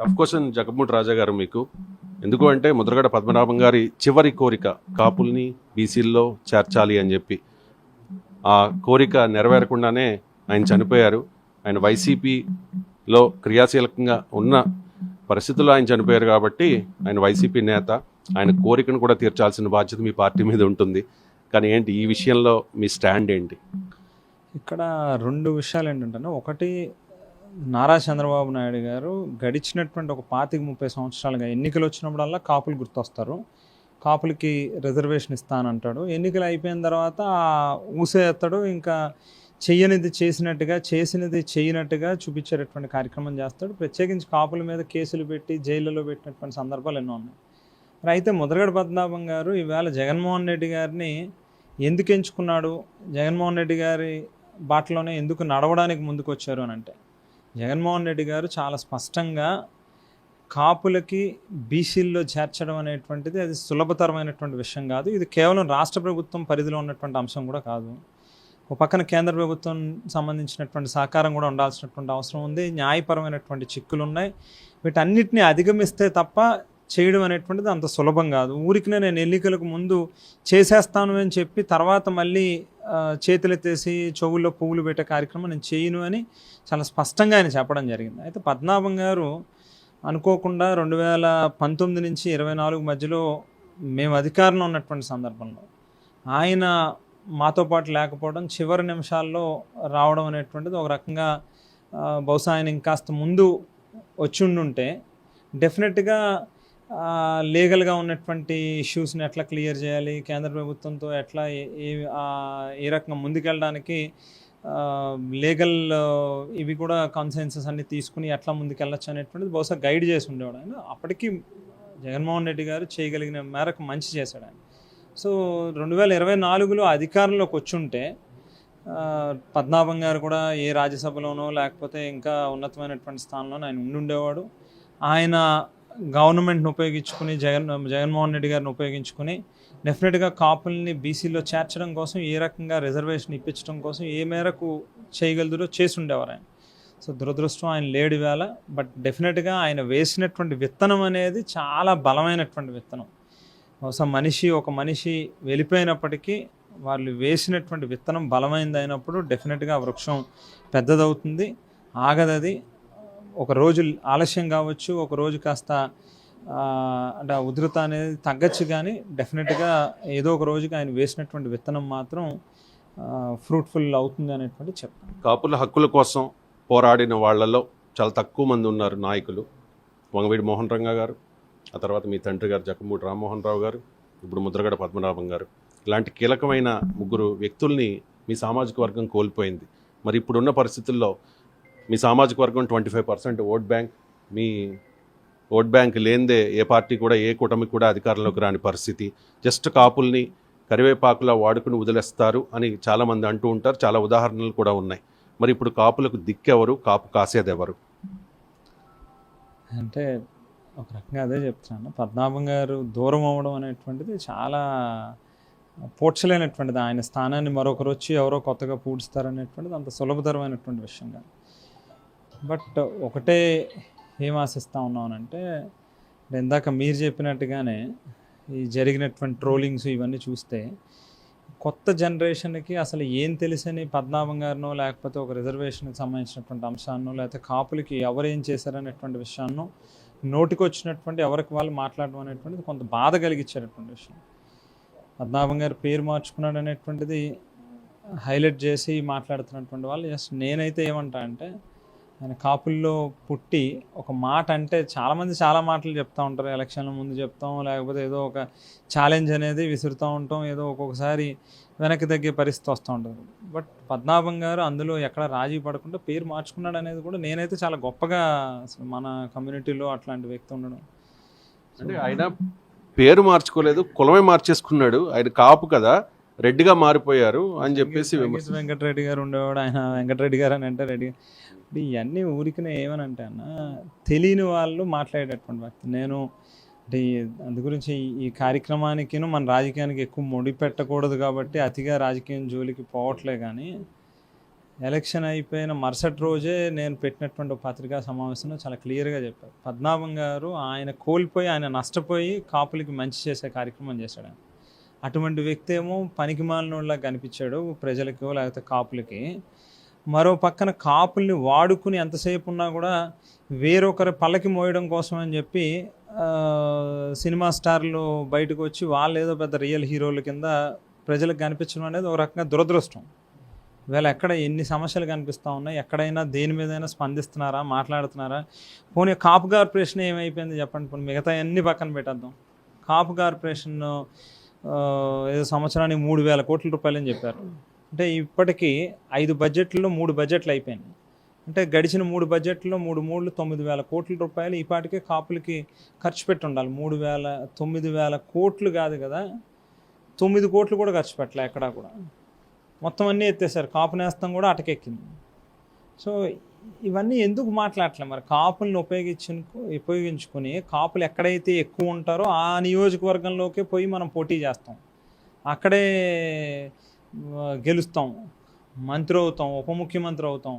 Tough question Jaganmohan రాజా గారు మీకు. ఎందుకు అంటే ముద్రగడ పద్మనాభం గారి చివరి కోరిక కాపుల్ని బీసీల్లో చేర్చాలి అని చెప్పి, ఆ కోరిక నెరవేరకుండానే ఆయన చనిపోయారు. ఆయన వైసీపీలో క్రియాశీలకంగా ఉన్న పరిస్థితుల్లో ఆయన చనిపోయారు కాబట్టి ఆయన వైసీపీ నేత, ఆయన కోరికను కూడా తీర్చాల్సిన బాధ్యత మీ పార్టీ మీద ఉంటుంది. కానీ ఏంటి ఈ విషయంలో మీ స్టాండ్ ఏంటి? ఇక్కడ రెండు విషయాలు ఏంటంటే, ఒకటి నారా చంద్రబాబు నాయుడు గారు గడిచినటువంటి ఒక 25-30 సంవత్సరాలుగా ఎన్నికలు వచ్చినప్పుడల్లా కాపులు గుర్తొస్తారు. కాపులకి రిజర్వేషన్ ఇస్తానంటాడు. ఎన్నికలు అయిపోయిన తర్వాత ఊసే ఎత్తాడు. ఇంకా చెయ్యనిది చేసినట్టుగా, చేసినది చేయనట్టుగా చూపించేటటువంటి కార్యక్రమం చేస్తాడు. ప్రత్యేకించి కాపుల మీద కేసులు పెట్టి జైళ్ళలో పెట్టినటువంటి సందర్భాలు ఎన్నో ఉన్నాయి. మరి అయితే ముద్రగడ పద్మనాభం గారు ఈవేళ జగన్మోహన్ రెడ్డి గారిని ఎందుకు ఎంచుకున్నాడు, జగన్మోహన్ రెడ్డి గారి బాటలోనే ఎందుకు నడవడానికి ముందుకు వచ్చారు అని అంటే, జగన్మోహన్ రెడ్డి గారు చాలా స్పష్టంగా కాపులకి బీసీల్లో చేర్చడం అనేటువంటిది అది సులభతరమైనటువంటి విషయం కాదు. ఇది కేవలం రాష్ట్ర ప్రభుత్వం పరిధిలో ఉన్నటువంటి అంశం కూడా కాదు. ఒక పక్కన కేంద్ర ప్రభుత్వం సంబంధించినటువంటి సహకారం కూడా ఉండాల్సినటువంటి అవసరం ఉంది. న్యాయపరమైనటువంటి చిక్కులు ఉన్నాయి. వీటన్నిటిని అధిగమిస్తే తప్ప చేయడం అనేటువంటిది అంత సులభం కాదు. ఊరికినే నేను ఎన్నికలకు ముందు చేసేస్తాను అని చెప్పి తర్వాత మళ్ళీ చేతులెత్తేసి చెవుల్లో పువ్వులు పెట్టే కార్యక్రమం నేను చేయను అని చాలా స్పష్టంగా ఆయన చెప్పడం జరిగింది. అయితే పద్మనాభం గారు అనుకోకుండా 2019 నుంచి 24 మధ్యలో మేము అధికారంలో ఉన్నటువంటి సందర్భంలో ఆయన మాతో పాటు లేకపోవడం, చివరి నిమిషాల్లో రావడం అనేటువంటిది ఒక రకంగా బహుశా ఆయన ఇంకాస్త ముందు వచ్చి ఉండుంటే డెఫినెట్గా లీగల్గా ఉన్నటువంటి ఇష్యూస్ని ఎట్లా క్లియర్ చేయాలి, కేంద్ర ప్రభుత్వంతో ఎట్లా ఏ రకంగా ముందుకెళ్ళడానికి లీగల్ ఇవి కూడా కన్సెన్సస్ అన్ని తీసుకుని ఎట్లా ముందుకెళ్ళచ్చు అనేటువంటిది బహుశా గైడ్ చేసి ఉండేవాడు ఆయన. అప్పటికి జగన్మోహన్ రెడ్డి గారు చేయగలిగిన మేరకు మంచి చేశాడు ఆయన. సో 2024లో అధికారంలోకి వచ్చుంటే పద్మనాభం గారు కూడా ఏ రాజ్యసభలోనో లేకపోతే ఇంకా ఉన్నతమైనటువంటి స్థానంలోనో ఆయన ఉండుండేవాడు. ఆయన గవర్నమెంట్ని ఉపయోగించుకుని జగన్మోహన్ రెడ్డి గారిని ఉపయోగించుకుని డెఫినెట్గా కాపుల్ని బీసీలో చేర్చడం కోసం, ఏ రకంగా రిజర్వేషన్ ఇప్పించడం కోసం ఏ మేరకు చేయగలదో చేసి ఉండేవారు ఆయన. సో దురదృష్టం ఆయన లేడు వేళ. బట్ డెఫినెట్గా ఆయన వేసినటువంటి విత్తనం అనేది చాలా బలమైనటువంటి విత్తనం. బహుశా ఒక మనిషి వెళ్ళిపోయినప్పటికీ వాళ్ళు వేసినటువంటి విత్తనం బలమైనది అయినప్పుడు డెఫినెట్గా వృక్షం పెద్దదవుతుంది, ఆగదది. ఒక రోజు ఆలస్యం కావచ్చు, ఒక రోజు కాస్త అంటే ఉధృత అనేది తగ్గచ్చు, కానీ డెఫినెట్గా ఏదో ఒక రోజుకి ఆయన వేసినటువంటి విత్తనం మాత్రం ఫ్రూట్ఫుల్ అవుతుంది అనేటువంటి చెప్తాను. కాపుల హక్కుల కోసం పోరాడిన వాళ్ళలో చాలా తక్కువ మంది ఉన్నారు నాయకులు. వంగవీడి మోహన్ రంగా గారు, ఆ తర్వాత మీ తండ్రి గారు జక్కమూడి రామ్మోహన్ రావు గారు, ఇప్పుడు ముద్రగడ పద్మనాభం గారు, ఇలాంటి కీలకమైన ముగ్గురు వ్యక్తుల్ని మీ సామాజిక వర్గం కోల్పోయింది. మరి ఇప్పుడున్న పరిస్థితుల్లో మీ సామాజిక వర్గం 25% ఓట్ బ్యాంక్, మీ ఓట్ బ్యాంక్ లేనిదే ఏ పార్టీ కూడా ఏ కూటమి కూడా అధికారంలోకి రాని పరిస్థితి. జస్ట్ కాపుల్ని కరివేపాకులా వాడుకుని వదిలేస్తారు అని చాలామంది అంటూ ఉంటారు. చాలా ఉదాహరణలు కూడా ఉన్నాయి. మరి ఇప్పుడు కాపులకు దిక్కెవరు, కాపు కాసేదెవరు? అంటే ఒక రకంగా అదే చెప్తున్నాను. పద్మనాభం గారు దూరం అవ్వడం అనేటువంటిది చాలా పోడ్చలేనటువంటిది. ఆయన స్థానాన్ని మరొకరు వచ్చి ఎవరో కొత్తగా పూడుస్తారనేటువంటిది అంత సులభతరమైనటువంటి విషయం కాదు. బట్ ఒకటే ఏం ఆశిస్తూ ఉన్నామనంటే, ఇందాక మీరు చెప్పినట్టుగానే ఈ జరిగినటువంటి ట్రోలింగ్స్ ఇవన్నీ చూస్తే కొత్త జనరేషన్కి అసలు ఏం తెలుసని పద్మనాభం గారినో లేకపోతే ఒక రిజర్వేషన్కి సంబంధించినటువంటి అంశాన్నో లేకపోతే కాపులకి ఎవరేం చేశారనేటువంటి విషయాన్నో నోటికి వచ్చినటువంటి ఎవరికి వాళ్ళు మాట్లాడడం అనేటువంటిది కొంత బాధ కలిగించేటటువంటి విషయం. పద్మనాభం గారు పేరు మార్చుకున్నాడు అనేటువంటిది హైలైట్ చేసి మాట్లాడుతున్నటువంటి వాళ్ళు జస్ట్ నేనైతే ఏమంటా అంటే, ఆయన కాపుల్లో పుట్టి ఒక మాట అంటే చాలామంది చాలా మాటలు చెప్తూ ఉంటారు. ఎలక్షన్ల ముందు చెప్తాం, లేకపోతే ఏదో ఒక ఛాలెంజ్ అనేది విసురుతూ ఉంటాం, ఏదో ఒక్కొక్కసారి వెనక్కి తగ్గే పరిస్థితి వస్తూ ఉంటుంది. బట్ పద్మనాభం గారు అందులో ఎక్కడ రాజీ పడకుండా పేరు మార్చుకున్నాడు అనేది కూడా నేనైతే చాలా గొప్పగా, అసలు మన కమ్యూనిటీలో అట్లాంటి వ్యక్తి ఉండడం. అంటే ఆయన పేరు మార్చుకోలేదు, కులమే మార్చేసుకున్నాడు. ఆయన కాపు కదా, రెడ్డిగా మారిపోయారు అని చెప్పేసి వెంకటరెడ్డి గారు ఉండేవాడు. ఆయన వెంకటరెడ్డి గారు అని అంటే రెడ్డి. ఇవన్నీ ఊరికినే ఏమనంటే అన్న, తెలియని వాళ్ళు మాట్లాడేటటువంటి వ్యక్తి నేను. అంటే అందు గురించి ఈ కార్యక్రమానికి మన రాజకీయానికి ఎక్కువ ముడి పెట్టకూడదు కాబట్టి అతిగా రాజకీయం జోలికి పోవట్లే. కానీ ఎలక్షన్ అయిపోయిన మరుసటి రోజే నేను పెట్టినటువంటి ఒక పత్రికా సమావేశంలో చాలా క్లియర్గా చెప్పారు. పద్మనాభం గారు ఆయన కోల్పోయి, ఆయన నష్టపోయి కాపులకి మంచి చేసే కార్యక్రమం చేశాడు. ఆయన అటువంటి వ్యక్తి ఏమో పనికి మాలినోళ్ళ కనిపించాడు ప్రజలకు, లేకపోతే కాపులకి. మరో పక్కన కాపుల్ని వాడుకుని ఎంతసేపు ఉన్నా కూడా వేరొకరి పల్లకి మోయడం కోసం అని చెప్పి సినిమా స్టార్లు బయటకు వచ్చి వాళ్ళు ఏదో పెద్ద రియల్ హీరోల కింద ప్రజలకు కనిపించడం అనేది ఒక రకంగా దురదృష్టం. వీళ్ళు ఎక్కడ ఎన్ని సమస్యలు కనిపిస్తూ ఉన్నాయి, ఎక్కడైనా దేని మీదైనా స్పందిస్తున్నారా, మాట్లాడుతున్నారా? పోనీ కాపు కార్పొరేషన్ ఏమైపోయింది చెప్పండి. పోనీ మిగతా అన్ని పక్కన పెట్టేద్దాం. కాపు కార్పొరేషన్ ఏదో సంవత్సరానికి 3,000 కోట్ల రూపాయలు అని చెప్పారు. అంటే ఇప్పటికీ 5 బడ్జెట్లలో 3 బడ్జెట్లు అయిపోయినాయి. అంటే గడిచిన 3 బడ్జెట్లో 9,000 కోట్ల రూపాయలు ఈ పాటికే కాపులకి ఖర్చు పెట్టి ఉండాలి. 9,000 కోట్లు కాదు కదా, 9 కోట్లు కూడా ఖర్చు పెట్టలే ఎక్కడా కూడా. మొత్తం అన్నీ ఎత్తేసారు. కాపు నేస్తం కూడా అటకెక్కింది. సో ఇవన్నీ ఎందుకు మాట్లాడలే మరి? కాపుల్ని ఉపయోగించుకొని కాపులు ఎక్కడైతే ఎక్కువ ఉంటారో ఆ నియోజకవర్గంలోకే పోయి మనం పోటీ చేస్తాం, అక్కడే గెలుస్తాం, మంత్రి అవుతాం, ఉప ముఖ్యమంత్రి అవుతాం.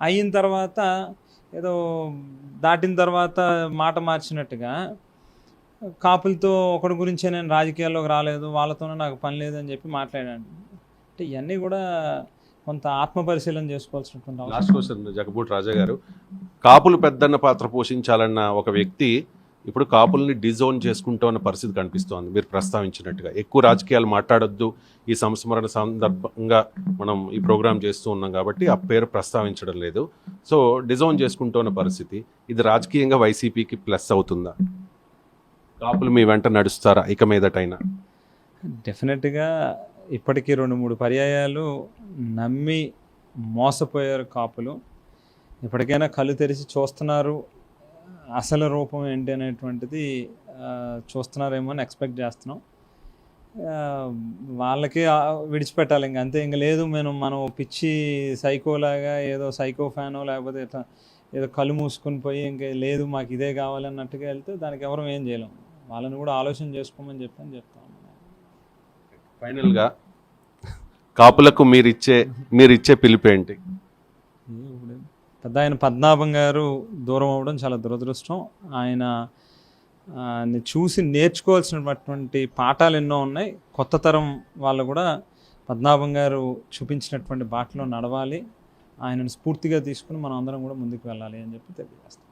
అయిన తర్వాత ఏదో దాటిన తర్వాత మాట మార్చినట్టుగా కాపులతో ఒకటి గురించే నేను రాజకీయాల్లోకి రాలేదు, వాళ్ళతోనే నాకు పని లేదని చెప్పి మాట్లాడాను. అంటే ఇవన్నీ కూడా కొంత ఆత్మపరిశీలన చేసుకోవాల్సినటువంటి అవసరం. లాస్ట్ క్వశ్చన్ జగబూడి రాజా గారు, కాపులు పెద్దన్న పాత్ర పోషించాలన్న ఒక వ్యక్తి ఇప్పుడు కాపుల్ని డిజోన్ చేసుకుంటూ పరిస్థితి కనిపిస్తోంది. మీరు ప్రస్తావించినట్టుగా ఎక్కువ రాజకీయాలు మాట్లాడొద్దు, ఈ సంస్మరణ సందర్భంగా మనం ఈ ప్రోగ్రాం చేస్తూ ఉన్నాం కాబట్టి ఆ పేరు ప్రస్తావించడం లేదు. సో డిజోన్ చేసుకుంటున్న పరిస్థితి, ఇది రాజకీయంగా వైసీపీకి ప్లస్ అవుతుందా? కాపులు మీ వెంట నడుస్తారా ఇక మీదటైనా? డెఫినెట్గా ఇప్పటికీ 2-3 పర్యాయాలు నమ్మి మోసపోయారు కాపులు. ఇప్పటికైనా కళ్ళు తెరిచి చూస్తున్నారు, అసలు రూపం ఏంటి అనేటువంటిది చూస్తున్నారేమో అని ఎక్స్పెక్ట్ చేస్తున్నాం. వాళ్ళకి విడిచిపెట్టాలి ఇంక, అంతే. ఇంక లేదు మనం పిచ్చి సైకోలాగా ఏదో సైకో ఫ్యానో లేకపోతే ఇట్లా ఏదో కళ్ళు మూసుకొని పోయి ఇంకా లేదు మాకు ఇదే కావాలి అన్నట్టుగా వెళ్తే దానికి ఎవరు ఏం చేయలేం. వాళ్ళని కూడా ఆలోచన చేసుకోమని చెప్తాను. ఫైనల్గా కాపులకు మీరిచ్చే పిలుపేంటి? పెద్ద ఆయన పద్మనాభం గారు దూరం అవ్వడం చాలా దురదృష్టం. ఆయన చూసి నేర్చుకోవాల్సినటువంటి పాఠాలు ఎన్నో ఉన్నాయి. కొత్త తరం వాళ్ళు కూడా పద్మనాభం గారు చూపించినటువంటి బాటలో నడవాలి, ఆయనను స్ఫూర్తిగా తీసుకుని మనం అందరం కూడా ముందుకు వెళ్ళాలి అని చెప్పి తెలియజేస్తాం.